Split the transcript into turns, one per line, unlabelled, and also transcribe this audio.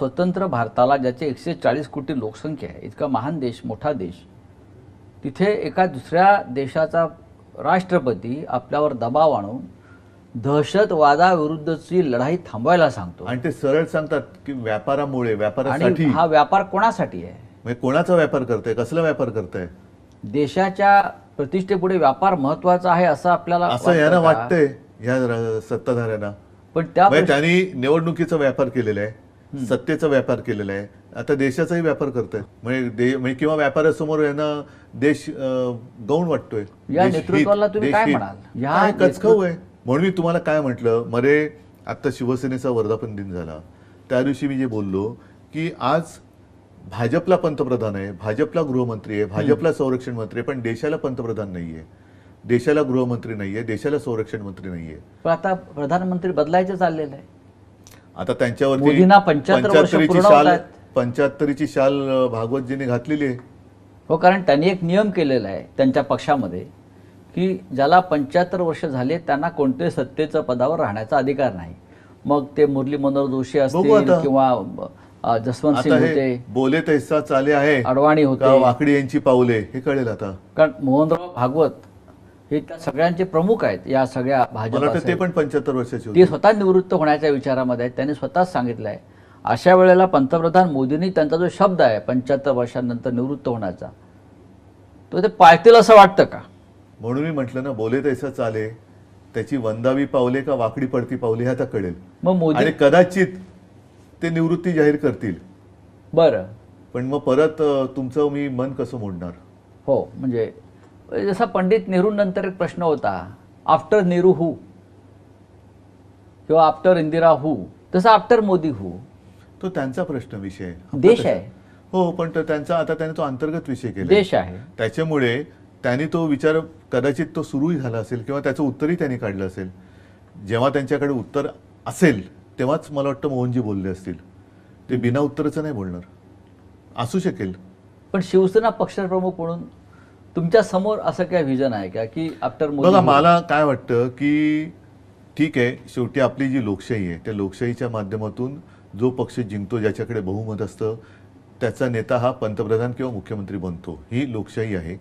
स्वतंत्र भारताला, ज्याचे 140 कोटी लोकसंख्या आहे, इतका महान देश, मोठा देश, तिथे एका दुसऱ्या देशाचा राष्ट्रपती आपल्यावर दबाव आणून दहशतवादाविरुद्धची लढाई थांबवायला सांगतो.
आणि ते सरळ सांगतात की व्यापारामुळे, व्यापारासाठी.
आणि हा व्यापार कोणासाठी आहे?
म्हणजे कोणाचा व्यापार करताय, कसला व्यापार करताय?
देशाच्या प्रतिष्ठेपुढे व्यापार महत्वाचा आहे असं आपल्याला
असं यांना वाटतंय, या सत्ताधाऱ्यांना.
पण त्या
त्यांनी निवडणुकीचा व्यापार केलेला आहे, सत्तेचा व्यापार केलेला आहे, आता देशाचाही व्यापार करताय. म्हणजे किंवा व्यापारासमोर यांना देश गौण वाटतोय.
या नेतृत्वाला तुम्ही काय म्हणाल?
या कचकाऊ आहे. म्हणून मी तुम्हाला काय म्हटलं, मध्ये आता शिवसेनेचा वर्धापन दिन झाला, त्या दिवशी मी जे बोललो की आज भाजपला पंतप्रधान आहे, भाजपला गृहमंत्री आहे, भाजपला संरक्षण मंत्री आहे, पण देशाला पंतप्रधान नाहीये, देशाला गृहमंत्री नाहीये, देशाला संरक्षण मंत्री नाहीये.
पण आता प्रधानमंत्री बदलायचं चाललेलं आहे.
आता त्यांच्यावरती
मोदींना 75 वर्ष पूर्ण होत आहेत.
75ची शाल भागवतजींनी घातलेली आहे.
हो, कारण त्यांनी एक नियम केलेला आहे त्यांच्या पक्षामध्ये की ज्याला 75 वर्ष झाले त्यांना कोणत्याही सत्तेच्या पदावर राहण्याचा अधिकार नाही. मग ते मुरली मनोहर जोशी असतील किंवा जसवंत सिंग होते,
बोले तैसा चाले आहे,
अडवाणी होते,
वाकडी यांची पावले, हे कळेल आता.
कारण मोहनराव भागवत हे त्या सगळ्यांचे प्रमुख आहेत या सगळ्या भाजप.
ते पण 75 वर्षाचे
ते स्वतः निवृत्त होण्याच्या विचारामध्ये आहेत. त्यांनी स्वतःच सांगितलं आहे. अशा वेळेला पंतप्रधान मोदींनी त्यांचा जो शब्द आहे 75 वर्षांनंतर निवृत्त होण्याचा, तो ते पाळतील असं वाटतं का?
म्हणून मी म्हटलं ना, बोले तैसा चाले, त्याची वंदावी पावले का वाकडी पडती पावले हे आता कळेल.
मग मोदी
आणि कदाचित ते निवृत्ती जाहीर करतील.
बरं,
पण मग परत तुमचं मी मन कसं मोडणार?
हो, म्हणजे जसा पंडित नेहरूंनंतर एक प्रश्न होता, आफ्टर नेहरू हू किंवा आफ्टर इंदिरा हू, तसा आफ्टर मोदी हू.
तो त्यांचा प्रश्न विषय,
देश आहे.
हो, पण त्यांचा आता त्याने तो अंतर्गत विषय केला,
देश आहे.
त्याच्यामुळे त्यांनी तो विचार कदाचित तो सुरूही झाला असेल किंवा त्याचं उत्तरही त्यांनी काढलं असेल. जेव्हा त्यांच्याकडे उत्तर असेल तेव्हाच मला वाटतं मोहनजी बोलले असतील. ते बिना उत्तराचं नाही बोलणार. असू शकेल.
पण शिवसेना पक्षप्रमुख म्हणून तुमच्या समोर असं काय व्हिजन आहे का की आफ्टर मोदी?
बघा, मला काय वाटतं की ठीक आहे, शेवटी आपली जी लोकशाही आहे त्या लोकशाहीच्या माध्यमातून जो पक्ष जिंकतो, ज्याच्याकडे बहुमत असतं, त्याचा नेता हा पंतप्रधान किंवा मुख्यमंत्री बनतो. ही लोकशाही आहे.